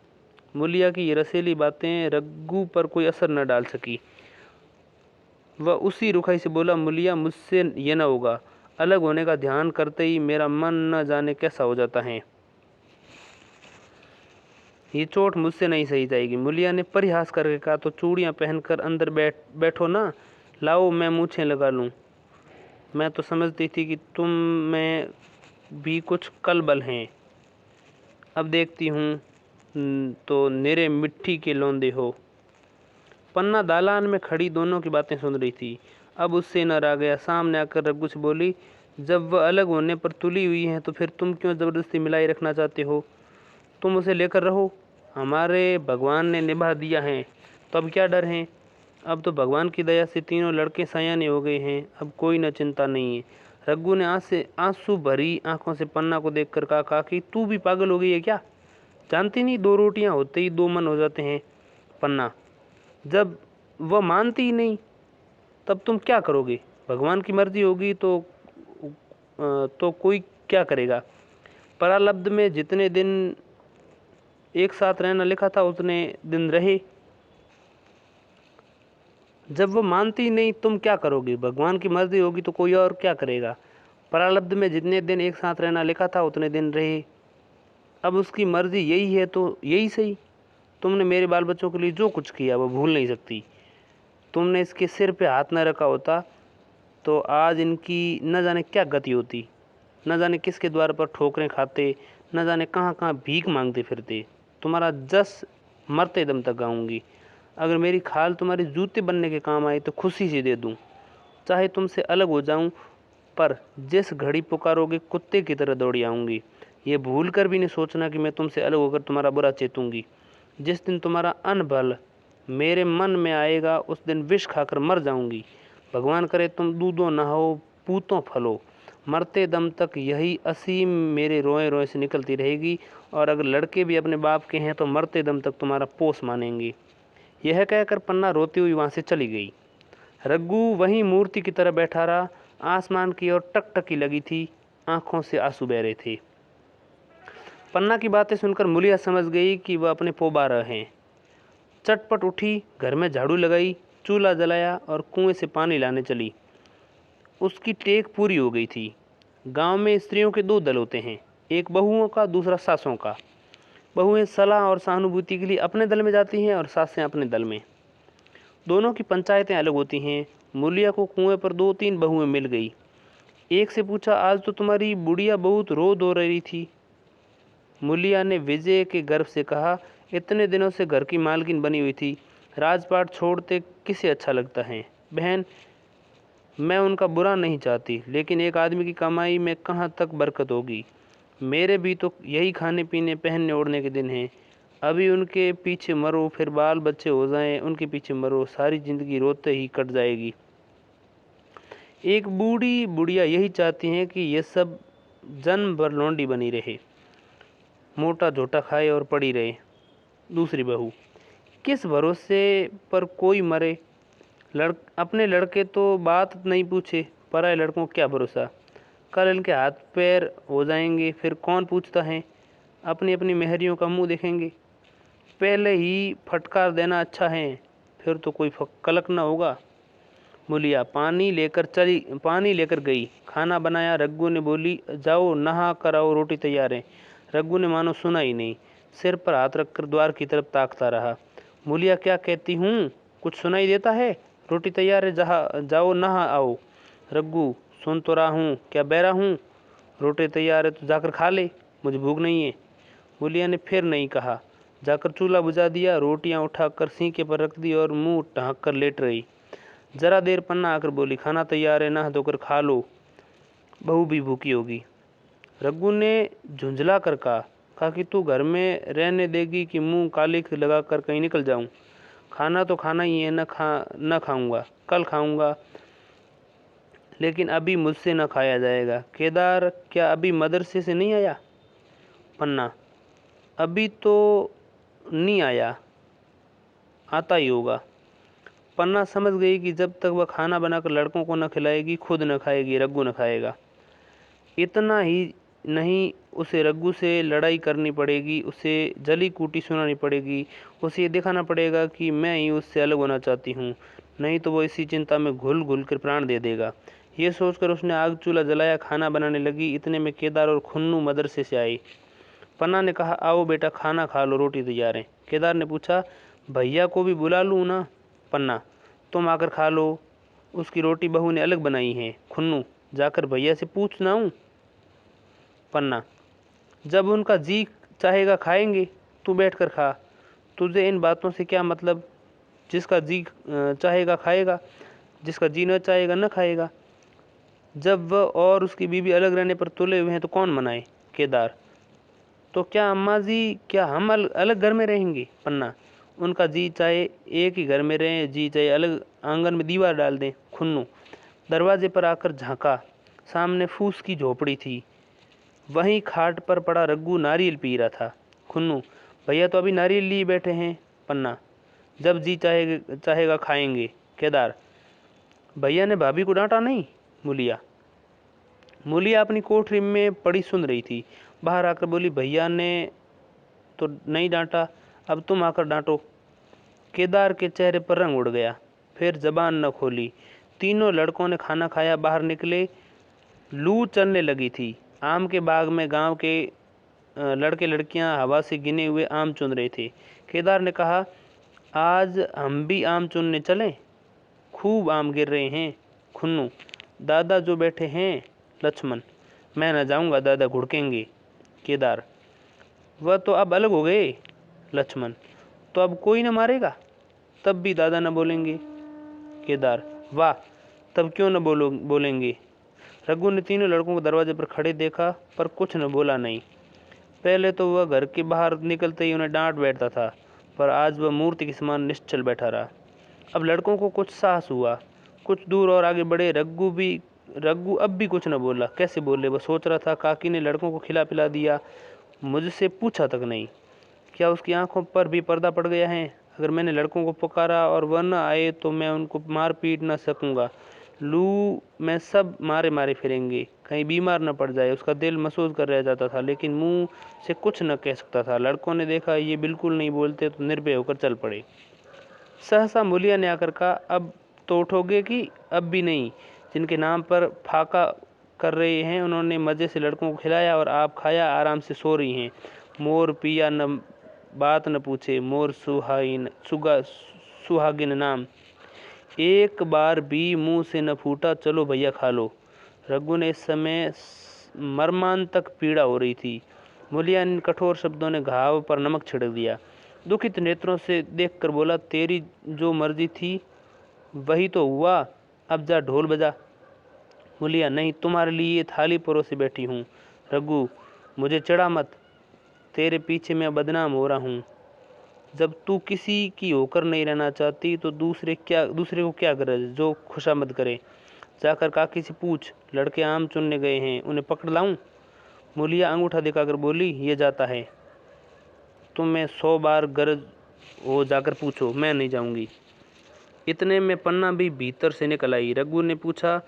मुलिया की ये रसीली बातें रग्गू पर कोई असर न डाल सकी। वह उसी रुखाई से बोला, मुलिया मुझसे ये न होगा। अलग होने का ध्यान करते ही मेरा मन न जाने कैसा हो जाता है। ये चोट मुझसे नहीं सही जाएगी। मुलिया ने परिहास करके कहा, तो चूड़ियाँ पहनकर अंदर बैठो ना। लाओ मैं मूछें लगा लूँ। मैं तो समझती थी कि तुम में भी कुछ कलबल हैं, अब देखती हूँ तो निरे मिट्टी के लौंदे हो। पन्ना दालान में खड़ी दोनों की बातें सुन रही थी। अब उससे न रहा गया। सामने आकर रघु से बोली, जब वह अलग होने पर तुली हुई है तो फिर तुम क्यों ज़बरदस्ती मिलाई रखना चाहते हो? तुम उसे लेकर रहो, हमारे भगवान ने निभा दिया है तो अब क्या डर है? अब तो भगवान की दया से तीनों लड़के सयाने हो गए हैं, अब कोई न चिंता नहीं है। रघु ने आंसू भरी आंखों से पन्ना को देखकर कहा कि तू भी पागल हो गई है क्या? जानती नहीं 2 रोटियां होते ही 2 मन हो जाते हैं। पन्ना, जब वह मानती ही नहीं तब तुम क्या करोगे? भगवान की मर्जी होगी तो कोई क्या करेगा? प्रारब्ध में जितने दिन एक साथ रहना लिखा था उतने दिन रहे। जब वो मानती नहीं तुम क्या करोगे? भगवान की मर्जी होगी तो कोई और क्या करेगा? प्रारब्ध में जितने दिन एक साथ रहना लिखा था उतने दिन रहे। अब उसकी मर्जी यही है तो यही सही। तुमने मेरे बाल बच्चों के लिए जो कुछ किया वो भूल नहीं सकती। तुमने इसके सिर पे हाथ न रखा होता तो आज इनकी न जाने क्या गति होती। न जाने किसके द्वार पर ठोकरें खाते, न जाने कहाँ कहाँ भीख मांगते फिरते। तुम्हारा जस मरते दम तक गाऊंगी। अगर मेरी खाल तुम्हारे जूते बनने के काम आए तो खुशी से दे दूं। चाहे तुमसे अलग हो जाऊं, पर जिस घड़ी पुकारोगे कुत्ते की तरह दौड़ी आऊंगी। ये भूल कर भी नहीं सोचना कि मैं तुमसे अलग होकर तुम्हारा बुरा चेतूंगी। जिस दिन तुम्हारा अनबल मेरे मन में आएगा उस दिन विष खाकर मर जाऊंगी। भगवान करे तुम दूधों नहाओ, पूतों फलो। मरते दम तक यही असीम मेरे रोए रोए से निकलती रहेगी। और अगर लड़के भी अपने बाप के हैं तो मरते दम तक तुम्हारा पोस मानेंगे। यह कहकर पन्ना रोती हुई वहाँ से चली गई। रघु वहीं मूर्ति की तरह बैठा रहा। आसमान की ओर टकटकी लगी थी, आंखों से आंसू बह रहे थे। पन्ना की बातें सुनकर मुलिया समझ गई कि वह अपने पोबा रहे हैं। चटपट उठी, घर में झाड़ू लगाई, चूल्हा जलाया और कुएं से पानी लाने चली। उसकी टेक पूरी हो गई थी। गांव में स्त्रियों के 2 दल होते हैं, एक बहुओं का, दूसरा सासों का। बहुएं सलाह और सहानुभूति के लिए अपने दल में जाती हैं और सासें अपने दल में। दोनों की पंचायतें अलग होती हैं। मुलिया को कुएं पर 2-3 बहुएं मिल गई। एक से पूछा, आज तो तुम्हारी बुढ़िया बहुत रो धो रही थी। मुलिया ने विजय के गर्व से कहा, इतने दिनों से घर की मालकिन बनी हुई थी, राजपाट छोड़ते किसे अच्छा लगता है? बहन, मैं उनका बुरा नहीं चाहती, लेकिन एक आदमी की कमाई में कहाँ तक बरकत होगी? मेरे भी तो यही खाने पीने पहनने ओढ़ने के दिन हैं। अभी उनके पीछे मरो, फिर बाल बच्चे हो जाएं, उनके पीछे मरो, सारी जिंदगी रोते ही कट जाएगी। एक बूढ़ी बुढ़िया यही चाहती हैं कि ये सब जन्म भर लौंडी बनी रहे, मोटा झोटा खाए और पड़ी रहे। दूसरी बहू, किस भरोसे पर कोई मरे? अपने लड़के तो बात नहीं पूछे, पराए लड़कों क्या भरोसा? कल इनके हाथ पैर हो जाएंगे, फिर कौन पूछता है? अपनी अपनी मेहरियों का मुंह देखेंगे। पहले ही फटकार देना अच्छा है, फिर तो कोई कलक न होगा। मुलिया पानी लेकर गई। खाना बनाया। रघु ने बोली, जाओ नहा कर आओ, रोटी तैयार है। रघु ने मानो सुना ही नहीं, सिर पर हाथ रखकर द्वार की तरफ ताकता रहा। मुलिया, क्या कहती हूँ? कुछ सुनाई देता है? रोटी तैयार है, जाओ नहा आओ। रघु, सुन तो रहा हूँ, क्या बहरा हूँ? रोटी तैयार है तो जाकर खा ले, मुझे भूख नहीं है। मुलिया ने फिर नहीं कहा। जाकर चूल्हा बुझा दिया, रोटियां उठाकर सीके पर रख दी और मुंह ढांक कर लेट रही। जरा देर पन्ना आकर बोली, खाना तैयार है, नहा धोकर खा लो, बहू भी भूखी होगी। रघु ने झुंझला कर कहा कि तू घर में रहने देगी कि मुंह काली लगाकर कहीं निकल जाऊं? खाना तो खाना ही है, न खाऊंगा, कल खाऊंगा, लेकिन अभी मुझसे न खाया जाएगा। केदार क्या अभी मदरसे से नहीं आया? पन्ना, अभी तो नहीं आया, आता ही होगा। पन्ना समझ गई कि जब तक वह खाना बनाकर लड़कों को न खिलाएगी, खुद न खाएगी, रघु न खाएगा। इतना ही नहीं, उसे रघु से लड़ाई करनी पड़ेगी, उसे जली कूटी सुनानी पड़ेगी, उसे ये दिखाना पड़ेगा कि मैं ही उससे अलग होना चाहती हूँ, नहीं तो वो इसी चिंता में घुल घुल कर प्राण दे देगा। ये सोचकर उसने आग चूल्हा जलाया, खाना बनाने लगी। इतने में केदार और खुन्नू मदरसे से आए। पन्ना ने कहा, आओ बेटा, खाना खा लो, रोटी तैयार है। केदार ने पूछा, भैया को भी बुला लूँ ना? पन्ना, तुम आकर खा लो, उसकी रोटी बहू ने अलग बनाई है। खुन्नू, जाकर भैया से पूछना हूँ? पन्ना, जब उनका जी चाहेगा खाएंगे, तू बैठ कर खा, तुझे इन बातों से क्या मतलब? जिसका जी चाहेगा खाएगा, जिसका जी न चाहेगा न खाएगा। जब वह और उसकी बीवी अलग रहने पर तुले हुए हैं तो कौन मनाए? केदार, तो क्या अम्मा जी, क्या हम अलग घर में रहेंगे? पन्ना, उनका जी चाहे एक ही घर में रहें, जी चाहे अलग आंगन में दीवार डाल दें। खुन्नू, दरवाजे पर आकर झांका, सामने फूस की झोपड़ी थी, वहीं खाट पर पड़ा रघु नारियल पी रहा था। खुन्नू, भैया तो अभी नारियल लिए बैठे हैं। पन्ना, जब जी चाहेगा खाएंगे। केदार, भैया ने भाभी को डांटा नहीं? मूलिया अपनी कोठरी में पड़ी सुन रही थी, बाहर आकर बोली, भैया ने तो नहीं डांटा, अब तुम आकर डांटो। केदार के चेहरे पर रंग उड़ गया, फिर जबान न खोली। तीनों लड़कों ने खाना खाया, बाहर निकले। लू चलने लगी थी। आम के बाग में गांव के लड़के लड़कियां हवा से गिने हुए आम चुन रहे थे। केदार ने कहा, आज हम भी आम चुनने चलें? खूब आम गिर रहे हैं। खुन्नू, दादा जो बैठे हैं। लक्ष्मण, मैं न जाऊंगा, दादा घुड़केंगे। केदार, वह तो अब अलग हो गए। लक्ष्मण, तो अब कोई न मारेगा? तब भी दादा न बोलेंगे। केदार, वाह, तब क्यों न बोलेंगे? रघु ने तीनों लड़कों को दरवाजे पर खड़े देखा, पर कुछ न बोला नहीं। पहले तो वह घर के बाहर निकलते ही उन्हें डांट बैठता था, पर आज वह मूर्ति के समान निश्चल बैठा रहा। अब लड़कों को कुछ साहस हुआ, कुछ दूर और आगे बढ़े। रघु अब भी कुछ न बोला। कैसे बोले? वह सोच रहा था, काकी ने लड़कों को खिला पिला दिया, मुझसे पूछा तक नहीं। क्या उसकी आंखों पर भी पर्दा पड़ गया है? अगर मैंने लड़कों को पुकारा और वह न आए तो मैं उनको मार पीट न सकूंगा। लू में सब मारे मारे फिरेंगे, कहीं बीमार न पड़ जाए। उसका दिल महसूस कर रह जाता था, लेकिन मुंह से कुछ न कह सकता था। लड़कों ने देखा ये बिल्कुल नहीं बोलते तो निर्भय होकर चल पड़े। सहसा मूलिया ने आकर कहा, अब तो उठोगे कि अब भी नहीं? जिनके नाम पर फाका कर रहे हैं, उन्होंने मज़े से लड़कों को खिलाया और आप खाया, आराम से सो रही हैं। मोर पिया न बात न पूछे, मोर सुहागिन नाम, एक बार भी मुंह से न फूटा, चलो भैया खा लो। रघु ने इस समय मर्मांतक पीड़ा हो रही थी। मूलिया ने कठोर शब्दों ने घाव पर नमक छिड़क दिया। दुखित नेत्रों से देखकर बोला, तेरी जो मर्जी थी वही तो हुआ, अब जा ढोल बजा। मूलिया, नहीं, तुम्हारे लिए थाली परोसे बैठी हूँ। रघु, मुझे चिढ़ा मत, तेरे पीछे मैं बदनाम हो रहा हूँ। जब तू किसी की होकर नहीं रहना चाहती तो दूसरे को क्या गरज जो खुशामद करे? जाकर काकी से पूछ, लड़के आम चुनने गए हैं, उन्हें पकड़ लाऊं? मूलिया अंगूठा दिखाकर बोली, ये जाता है, तुम्हें 100 बार गरज हो जाकर पूछो, मैं नहीं जाऊंगी। इतने में पन्ना भी भीतर से निकल आई। रघु ने पूछा,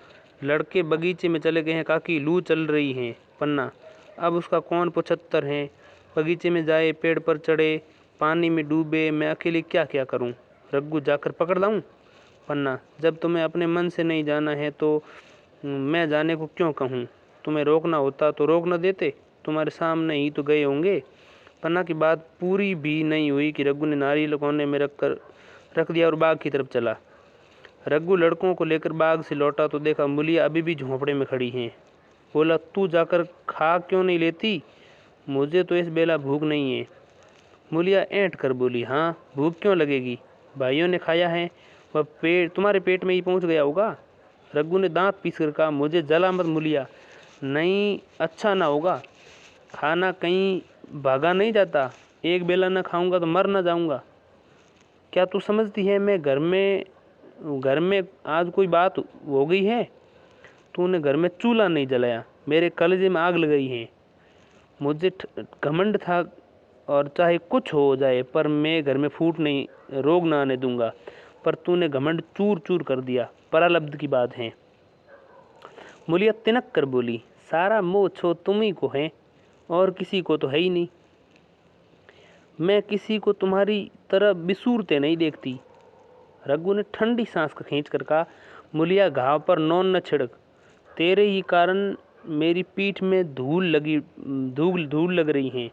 लड़के बगीचे में चले गए हैं काकी, लू चल रही है। पन्ना, अब उसका कौन 75 है? बगीचे में जाए, पेड़ पर चढ़े, पानी में डूबे, मैं अकेले क्या क्या करूं? रघु, जाकर पकड़ लाऊं? पन्ना, जब तुम्हें अपने मन से नहीं जाना है तो मैं जाने को क्यों कहूँ? तुम्हें रोकना होता तो रोक न देते, तुम्हारे सामने ही तो गए होंगे। पन्ना की बात पूरी भी नहीं हुई कि रघु ने नारियल कोने में रख दिया और बाग की तरफ चला। रघु लड़कों को लेकर बाग से लौटा तो देखा मूलिया अभी भी झोंपड़े में खड़ी हैं। बोला, तू जाकर खा क्यों नहीं लेती? मुझे तो इस बेला भूख नहीं है। मूलिया ऐंठ कर बोली, हाँ भूख क्यों लगेगी, भाइयों ने खाया है, वह पेट तुम्हारे पेट में ही पहुंच गया होगा। रघु ने दांत पीस कर कहा, मुझे जला मत मूलिया, नहीं अच्छा ना होगा, खाना कहीं भागा नहीं जाता, एक बेला न खाऊंगा तो मर न जाऊंगा। क्या तू समझती है मैं घर में आज कोई बात हो गई है? तूने घर में चूल्हा नहीं जलाया, मेरे कलेजे में आग लगाई है। मुझे घमंड था और चाहे कुछ हो जाए पर मैं घर में फूट नहीं रोग ना आने दूंगा, पर तूने घमंड चूर चूर कर दिया, परालब्ध की बात है। मूलिया तिनक कर बोली, सारा मोह छो तुम ही को है और किसी को तो है ही नहीं। मैं किसी को तुम्हारी तरह बिसूरते नहीं देखती। रघु ने ठंडी सांस का खींच कर कहा, मूलिया घाव पर नौन न छिड़क, तेरे ही कारण मेरी पीठ में धूल लग रही है।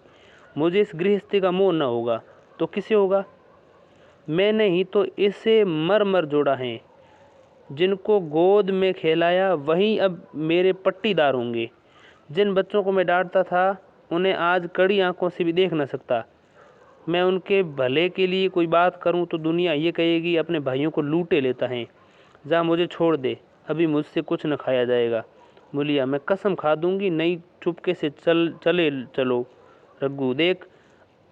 मुझे इस गृहस्थी का मोह न होगा तो किसे होगा? मैंने ही तो इसे मर मर जोड़ा है, जिनको गोद में खेलाया वही अब मेरे पट्टीदार होंगे। जिन बच्चों को मैं डांटता था उन्हें आज कड़ी आंखों से भी देख न सकता। मैं उनके भले के लिए कोई बात करूं तो दुनिया ये कहेगी अपने भाइयों को लूटे लेता है। जा मुझे छोड़ दे, अभी मुझसे कुछ न खाया जाएगा। मूलिया, मैं कसम खा दूंगी, नहीं चुपके से चलो। रघु, देख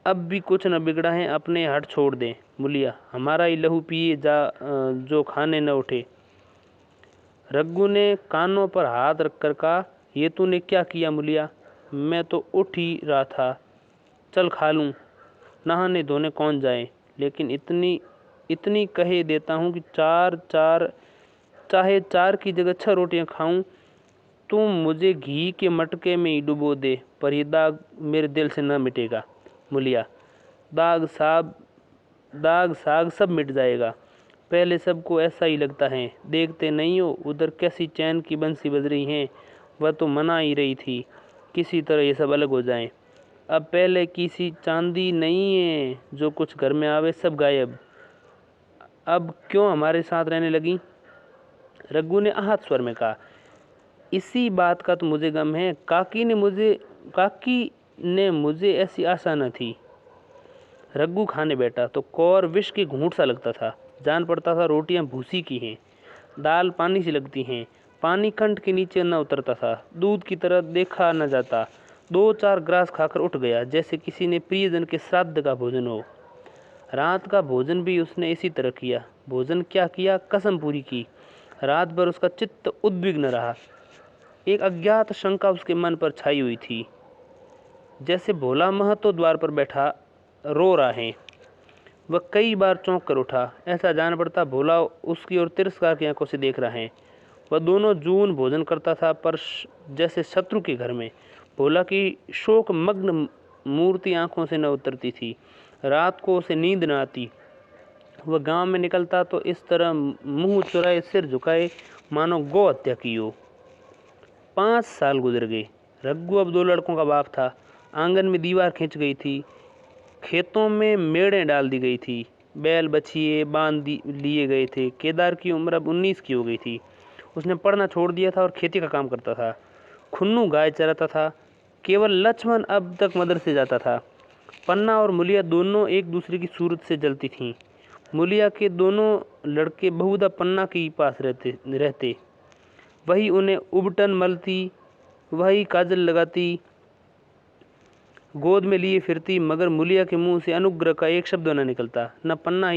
अब भी कुछ न बिगड़ा है, अपने हट छोड़ दे। मूलिया, हमारा ही लहू पिए जा, जो खाने न उठे। रघु ने कानों पर हाथ रखकर कहा, ये तूने क्या किया मूलिया? मैं तो उठ ही रहा था, चल खा लूँ, नहाने धोने कौन जाए। लेकिन इतनी कहे देता हूँ कि चाहे चार की जगह 6 रोटियां खाऊं, तुम मुझे घी के मटके में ही डुबो दे, पर ये दाग मेरे दिल से न मिटेगा। मूलिया, दाग साग सब मिट जाएगा, पहले सबको ऐसा ही लगता है। देखते नहीं हो उधर कैसी चैन की बंसी बज रही है, वह तो मना ही रही थी किसी तरह ये सब अलग हो जाएं। अब पहले किसी चांदी नहीं है, जो कुछ घर में आवे सब गायब। अब क्यों हमारे साथ रहने लगी? रघु ने आहत स्वर में कहा, इसी बात का तो मुझे गम है। काकी ने मुझे ऐसी आशा न थी। रघु खाने बैठा तो कौर विष की घूंट सा लगता था। जान पड़ता था रोटियां भूसी की हैं, दाल पानी सी लगती हैं, पानी कंठ के नीचे न उतरता था, दूध की तरह देखा न जाता। 2-4 ग्रास खाकर उठ गया, जैसे किसी ने प्रियजन के श्राद्ध का भोजन हो। रात का भोजन भी उसने इसी तरह किया। भोजन क्या किया, कसम पूरी की। रात भर उसका चित्त उद्विग्न रहा। एक अज्ञात शंका उसके मन पर छाई हुई थी, जैसे भोला महतो द्वार पर बैठा रो रहा है। वह कई बार चौंक कर उठा, ऐसा जान पड़ता भोला उसकी ओर तिरस्कार की आंखों से देख रहा है। वह दोनों जून भोजन करता था, पर जैसे शत्रु के घर में। भोला की शोक मग्न मूर्ति आंखों से न उतरती थी। रात को उसे नींद न आती। वह गांव में निकलता तो इस तरह मुंह चुराए सिर झुकाए मानो गौ हत्या की हो। 5 साल गुजर गए। रघु अब 2 लड़कों का बाप था। आंगन में दीवार खींच गई थी, खेतों में मेड़ें डाल दी गई थी, बैल बछिए बांध लिए गए थे। केदार की उम्र अब 19 की हो गई थी। उसने पढ़ना छोड़ दिया था और खेती का काम करता था। खुन्नू गाय चराता था। केवल लक्ष्मण अब तक मदरसे जाता था। पन्ना और मूलिया दोनों एक दूसरे की सूरत से जलती थीं। मूलिया के दोनों लड़के बहुधा पन्ना के पास रहते। वही उन्हें उबटन मलती, वही काजल लगाती, गोद में लिए फिरती, मगर मूलिया के मुंह से अनुग्रह का एक शब्द न निकलता। न पन्ना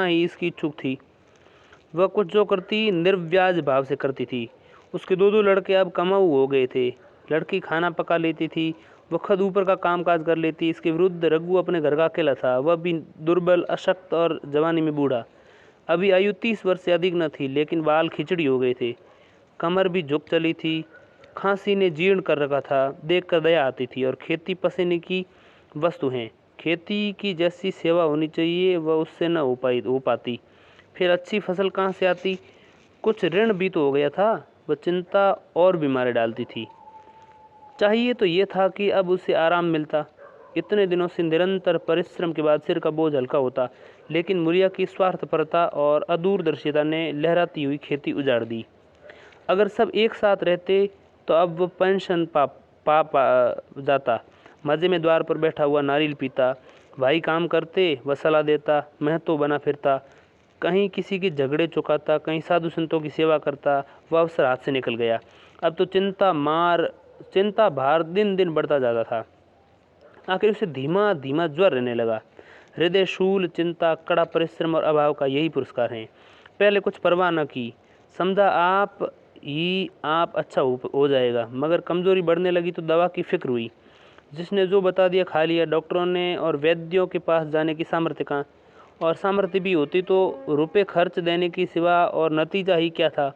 ही इसकी इच्छुक थी। वह कुछ जो करती निर्व्याज भाव से करती थी। उसके 2 लड़के अब कमाऊ हो गए थे। लड़की खाना पका लेती थी, वह खुद ऊपर का कामकाज कर लेती। इसके विरुद्ध रघु अपने घर का अकेला था। वह भी दुर्बल, अशक्त और जवानी में बूढ़ा। अभी आयु 30 वर्ष से अधिक न थी, लेकिन बाल खिचड़ी हो गए थे, कमर भी झुक चली थी, खांसी ने जीर्ण कर रखा था। देखकर दया आती थी। और खेती पसीने की वस्तु है। खेती की जैसी सेवा होनी चाहिए वह उससे न हो पाती। फिर अच्छी फसल कहाँ से आती? कुछ ऋण भी तो हो गया था। वह चिंता और बीमारी डालती थी। चाहिए तो ये था कि अब उसे आराम मिलता। इतने दिनों से निरंतर परिश्रम के बाद सिर का बोझ हल्का होता, लेकिन मूलिया की स्वार्थपरता और अदूरदर्शिता ने लहराती हुई खेती उजाड़ दी। अगर सब एक साथ रहते तो अब वो पेंशन पा जाता, मज़े में द्वार पर बैठा हुआ नारियल पीता। भाई काम करते, वह सलाह देता, मैं तो बना फिरता। कहीं किसी के झगड़े चुकाता, कहीं साधु संतों की सेवा करता। वह अवसर हाथ से निकल गया। अब तो चिंता भार दिन दिन बढ़ता जाता था। आखिर उसे धीमा धीमा ज्वर रहने लगा। हृदय शूल, चिंता, कड़ा परिश्रम और अभाव का यही पुरस्कार है। पहले कुछ परवाह न की, समझा आप अच्छा हो जाएगा। मगर कमजोरी बढ़ने लगी तो दवा की फिक्र हुई। जिसने जो बता दिया खा लिया। डॉक्टरों ने और वैद्यों के पास जाने की सामर्थ्य कहाँ, और सामर्थ्य भी होती तो रुपए खर्च देने की सिवा और नतीजा ही क्या था।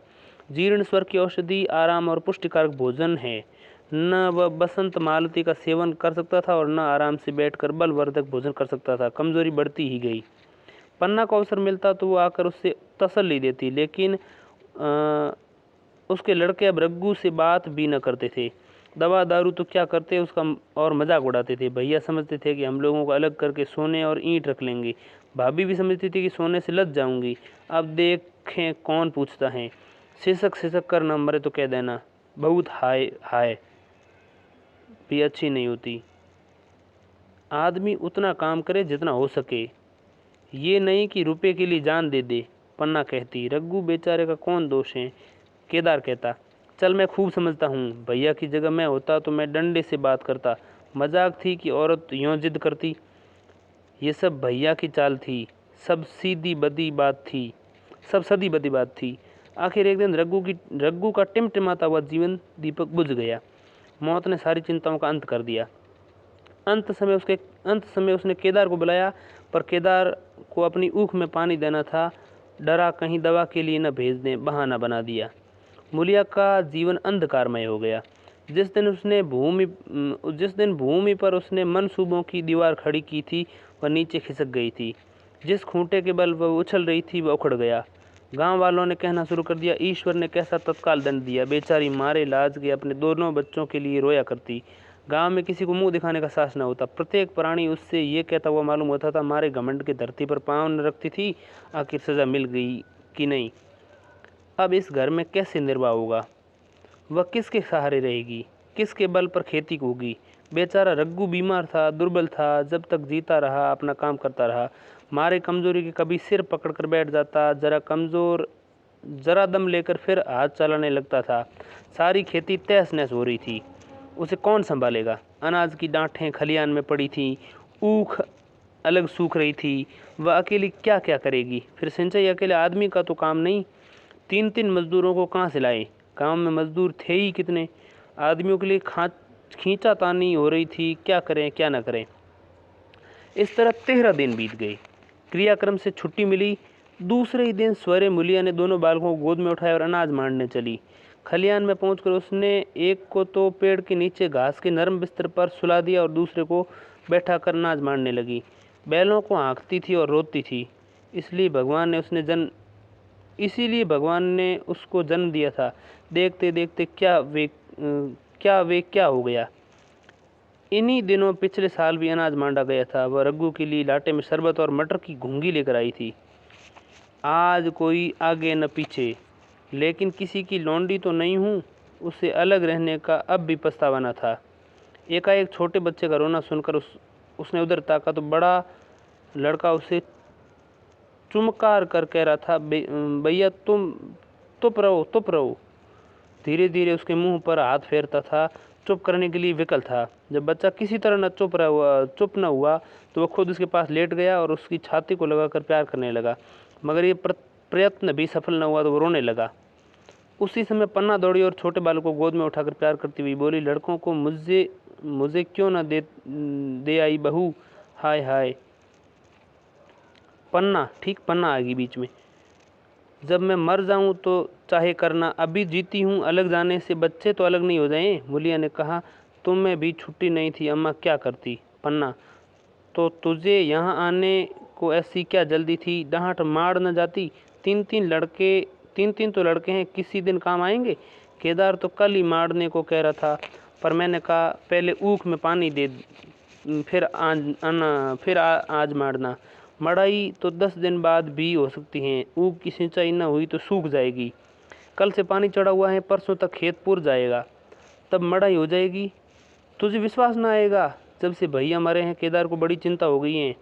जीर्ण स्वर की औषधि आराम और पुष्टिकारक भोजन है। न वह बसंत मालती का सेवन कर सकता था और न आराम से बैठकर बलवर्धक भोजन कर सकता था। कमजोरी बढ़ती ही गई। पन्ना को अवसर मिलता तो वो आकर उससे तसल्ली देती, लेकिन उसके लड़के अब रग्गू से बात भी न करते थे। दवा दारू तो क्या करते उसका और मजाक उड़ाते थे। भैया समझते थे कि हम लोगों को अलग करके सोने और ईंट रख लेंगे। भाभी भी समझती थी कि सोने से लज जाऊंगी। अब देखें कौन पूछता है। सिसक सिसक कर न मरे तो कह देना बहुत हाय हाय भी अच्छी नहीं होती। आदमी उतना काम करे जितना हो सके, ये नहीं कि रुपए के लिए जान दे दे। पन्ना कहती, रग्गू बेचारे का कौन दोष है। केदार कहता, चल मैं खूब समझता हूँ। भैया की जगह मैं होता तो मैं डंडे से बात करता। मजाक थी कि औरत यूँ जिद करती। ये सब भैया की चाल थी। सब सदी बदी बात थी। आखिर एक दिन रग्गू का टिमटिमाता हुआ जीवन दीपक बुझ गया। मौत ने सारी चिंताओं का अंत कर दिया। अंत समय उसने केदार को बुलाया, पर केदार को अपनी ऊख में पानी देना था। डरा कहीं दवा के लिए न भेज दें, बहाना बना दिया। मूलिया का जीवन अंधकारमय हो गया। जिस दिन भूमि पर उसने मनसूबों की दीवार खड़ी की थी, वह नीचे खिसक गई थी। जिस खूंटे के बल वह उछल रही थी, वह उखड़ गया। गांव वालों ने कहना शुरू कर दिया, ईश्वर ने कैसा तत्काल दंड दिया। बेचारी मारे लाज के अपने दोनों बच्चों के लिए रोया करती। गांव में किसी को मुंह दिखाने का साहस न होता। प्रत्येक प्राणी उससे ये कहता हुआ मालूम होता था, मारे घमंड की धरती पर पांव न रखती थी। आखिर सजा मिल गई कि नहीं। अब इस घर में कैसे निर्वाह होगा। वह किसके सहारे रहेगी, किसके बल पर खेती होगी। बेचारा रग्गू बीमार था, दुर्बल था। जब तक जीता रहा अपना काम करता रहा। मारे कमजोरी के कभी सिर पकड़कर बैठ जाता, जरा दम लेकर फिर हाथ चलाने लगता था। सारी खेती तहस नहस हो रही थी। उसे कौन संभालेगा। अनाज की डांठें खलियान में पड़ी थीं। ऊख अलग सूख रही थी। वह अकेली क्या क्या करेगी। फिर सिंचाई अकेले आदमी का तो काम नहीं। 3-3 मजदूरों को कहाँ से लाए। गांव में मजदूर थे ही कितने। आदमियों के लिए खींचातानी हो रही थी। क्या करें क्या न करें। इस तरह 13 दिन बीत गए। क्रियाक्रम से छुट्टी मिली। दूसरे ही दिन सवेरे मूलिया ने दोनों बालकों को गोद में उठाया और अनाज मांडने चली। खलियान में पहुंचकर उसने एक को तो पेड़ के नीचे घास के नरम बिस्तर पर सुला दिया और दूसरे को बैठा कर अनाज मांडने लगी। बैलों को हाँकती थी और रोती थी। इसीलिए भगवान ने उसको जन्म दिया था। देखते देखते क्या हो गया। इन्हीं दिनों पिछले साल भी अनाज मांडा गया था। वह रग्गू के लिए लाटे में शरबत और मटर की घुंगी लेकर आई थी। आज कोई आगे न पीछे, लेकिन किसी की लौंडी तो नहीं हूँ। उससे अलग रहने का अब भी पछतावा न था। एकाएक छोटे बच्चे का रोना सुनकर उसने उधर ताका तो बड़ा लड़का उसे चुमकार कर कह रहा था, भैया तुम चुप रहो। धीरे धीरे उसके मुंह पर हाथ फेरता था। चुप करने के लिए विकल था। जब बच्चा किसी तरह चुप न हुआ तो वह खुद उसके पास लेट गया और उसकी छाती को लगाकर प्यार करने लगा। मगर ये प्रयत्न भी सफल न हुआ तो वो रोने लगा। उसी समय पन्ना दौड़ी और छोटे बालक को गोद में उठाकर प्यार करती हुई बोली, लड़कों को मुझे क्यों न दे आई बहू। हाय हाय। पन्ना आ गई बीच में। जब मैं मर जाऊं तो चाहे करना, अभी जीती हूं। अलग जाने से बच्चे तो अलग नहीं हो जाएं। मूलिया ने कहा, तुम्हें भी छुट्टी नहीं थी। अम्मा क्या करती। पन्ना, तो तुझे यहाँ आने को ऐसी क्या जल्दी थी। डांट मार न जाती। तीन तीन तो लड़के हैं, किसी दिन काम आएंगे। केदार तो कल ही मारने को कह रहा था, पर मैंने कहा पहले ऊख में पानी दे, फिर आज मारना। मड़ाई तो 10 दिन बाद भी हो सकती है। ऊख की सिंचाई न हुई तो सूख जाएगी। कल से पानी चढ़ा हुआ है, परसों तक खेत पुर जाएगा, तब मड़ाई हो जाएगी। तुझे विश्वास न आएगा, जब से भैया मरे हैं केदार को बड़ी चिंता हो गई है।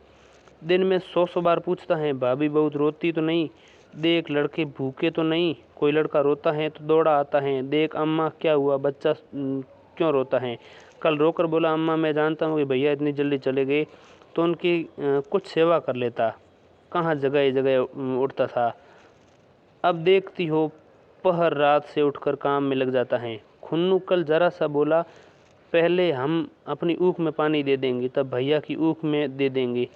दिन में 100 बार पूछता है, भाभी बहुत रोती तो नहीं, देख लड़के भूखे तो नहीं। कोई लड़का रोता है तो दौड़ा आता है, देख अम्मा क्या हुआ, बच्चा क्यों रोता है। कल रोकर बोला, अम्मा मैं जानता हूँ कि भैया इतनी जल्दी चले गए तो उनकी कुछ सेवा कर लेता। कहाँ जगह जगह उठता था, अब देखती हो पहर रात से उठकर काम में लग जाता है। खुन्नू कल जरा सा बोला, पहले हम अपनी ऊख में पानी दे देंगे तब भैया की ऊख में दे देंगे,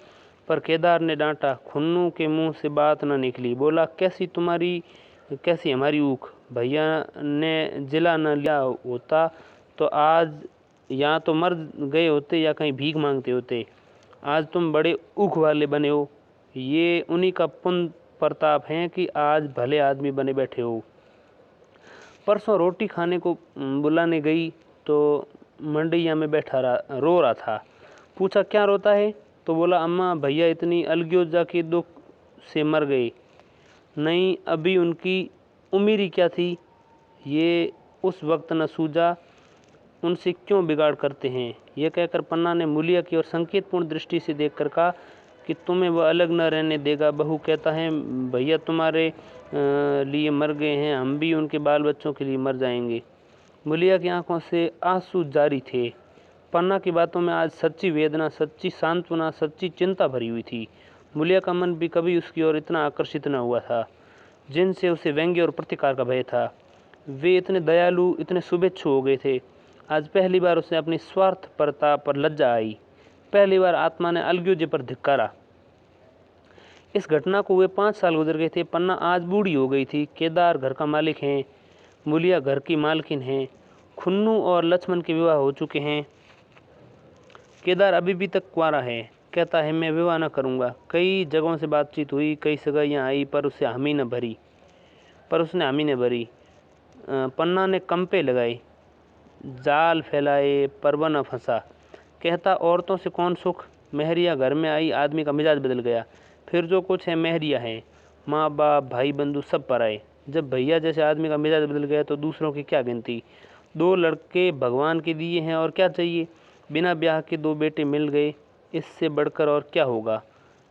पर केदार ने डांटा। खुन्नू के मुंह से बात न निकली। बोला, कैसी हमारी ऊख, भैया ने जिला न लिया होता तो आज या तो मर गए होते या कहीं भीख मांगते होते। आज तुम बड़े ऊख वाले बने हो, ये उन्हीं का पुण्य प्रताप है कि आज भले आदमी बने बैठे हो। परसों रोटी खाने को बुलाने गई तो मंडिया में बैठा रो रहा था। पूछा, क्या रोता है? तो बोला, अम्मा भैया इतनी अलग्योजा के दुख से मर गए। नहीं, अभी उनकी उम्र ही क्या थी, ये उस वक्त न सूझा, उनसे क्यों बिगाड़ करते हैं। यह कहकर पन्ना ने मूलिया की ओर संकेतपूर्ण दृष्टि से देखकर कहा कि तुम्हें वह अलग न रहने देगा। बहू कहता है, भैया तुम्हारे लिए मर गए हैं, हम भी उनके बाल बच्चों के लिए मर जाएंगे। मूलिया की आंखों से आंसू जारी थे। पन्ना की बातों में आज सच्ची वेदना, सच्ची सांत्वना, सच्ची चिंता भरी हुई थी। मूलिया का मन भी कभी उसकी ओर इतना आकर्षित न हुआ था, जिनसे उसे व्यंग्य और प्रतिकार का भय था। वे इतने दयालु, इतने शुभेच्छु हो गए थे। आज पहली बार उसे अपनी स्वार्थपरता पर लज्जा आई। पहली बार आत्मा ने अलगुजे पर धिक्कारा। इस घटना को हुए 5 साल गुजर गए थे। पन्ना आज बूढ़ी हो गई थी। केदार घर का मालिक है, मूलिया घर की मालकिन है। खुन्नू और लक्ष्मण के विवाह हो चुके हैं। केदार अभी भी तक कुंवारा है, कहता है मैं विवाह न करूंगा। कई जगहों से बातचीत हुई, कई सगाइयाँ आई, पर उसने हामी न भरी। पन्ना ने कंपे लगाए, जाल फैलाए, पर वह न फंसा। कहता, औरतों से कौन सुख, मेहरिया घर में आई, आदमी का मिजाज बदल गया। फिर जो कुछ है मेहरिया है, माँ बाप भाई बंधु सब पर आए। जब भैया जैसे आदमी का मिजाज बदल गया तो दूसरों की क्या गिनती। 2 लड़के भगवान के दिए हैं और क्या चाहिए। बिना ब्याह के 2 बेटे मिल गए, इससे बढ़कर और क्या होगा।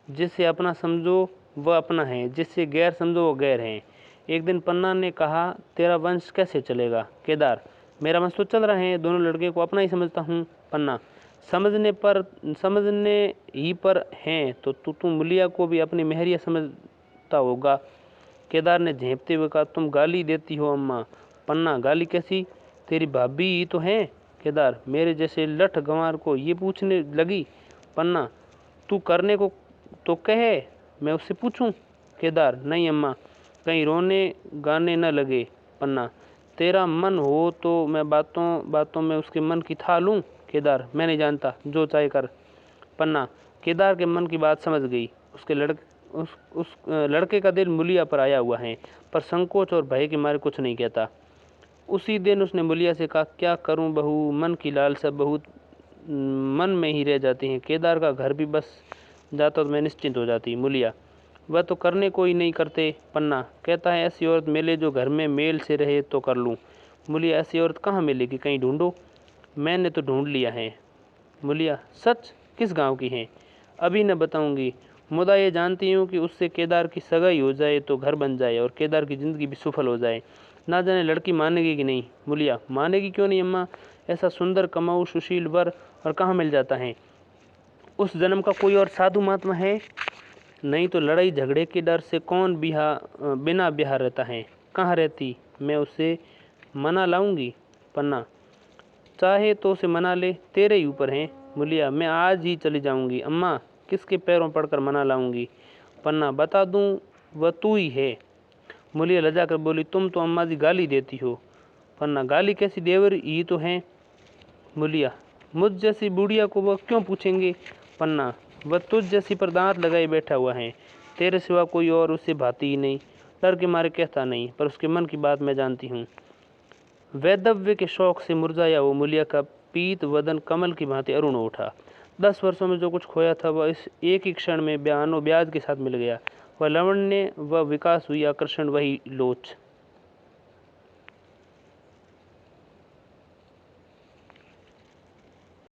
जिसे अपना समझो वह अपना है, जिससे गैर समझो वो गैर है। एक दिन पन्ना ने कहा, तेरा वंश कैसे चलेगा? केदार, मेरा वंश तो चल रहा है, दोनों लड़के को अपना ही समझता हूँ। पन्ना, समझने ही पर हैं तो तू मूलिया को भी अपनी मेहरिया समझता होगा। केदार ने झेंपते हुए कहा, तुम गाली देती हो अम्मा। पन्ना, गाली कैसी, तेरी भाभी ही तो है। केदार, मेरे जैसे लठ गंवार को ये पूछने लगी। पन्ना, तू करने को तो कहे, मैं उससे पूछूं। केदार, नहीं अम्मा, कहीं रोने गाने न लगे। पन्ना, तेरा मन हो तो मैं बातों बातों में उसके मन की था लूं। केदार, मैं नहीं जानता, जो चाहे कर। पन्ना, केदार के मन की बात समझ गई। उस लड़के का दिल मूलिया पर आया हुआ है, पर संकोच और भय के मारे कुछ नहीं कहता। उसी दिन उसने मूलिया से कहा, क्या करूं बहू, मन की लालसा बहुत मन में ही रह जाती है। केदार का घर भी बस जाता तो मैं निश्चिंत हो जाती। मूलिया, वह तो करने को ही नहीं करते। पन्ना कहता है, ऐसी औरत मिले जो घर में मेल से रहे तो कर लूँ। मूलिया, ऐसी औरत कहाँ मिलेगी, कहीं ढूंढो। मैंने तो ढूंढ लिया है। मूलिया, सच, किस गांव की है? अभी न बताऊंगी, मुदा ये जानती हूँ कि उससे केदार की सगाई हो जाए तो घर बन जाए और केदार की ज़िंदगी भी सफल हो जाए। ना जाने लड़की मानेगी कि नहीं। मूलिया, मानेगी क्यों नहीं अम्मा, ऐसा सुंदर कमाऊ सुशील वर और कहाँ मिल जाता है। उस जन्म का कोई और साधु महात्मा है? नहीं तो लड़ाई झगड़े के डर से कौन बिना ब्याह रहता है। कहाँ रहती, मैं उसे मना लाऊंगी। पन्ना, चाहे तो उसे मना ले, तेरे ही ऊपर है। मूलिया, मैं आज ही चली जाऊंगी अम्मा, किसके पैरों पड़कर मना लाऊंगी। पन्ना, बता दूं, वह तू ही है। मूलिया लजा कर बोली, तुम तो अम्मा जी गाली देती हो। पन्ना, गाली कैसी, देवर ही तो है। मूलिया, मुझ जैसी बुढ़िया को वह क्यों पूछेंगे। पन्ना, वह तुझ जैसी पर दांत लगाए बैठा हुआ है, तेरे सिवा कोई और उससे भाती ही नहीं। डर के मारे कहता नहीं, पर उसके मन की बात मैं जानती हूँ। वैधव्य के शौक से मुरझाया वो मूलिया का पीत वदन कमल की भांति अरुण उठा। 10 वर्षों में जो कुछ खोया था वह इस एक ही क्षण में ब्याज के साथ मिल गया। वह लावण्य, वह विकास हुई आकर्षण, वही लोच।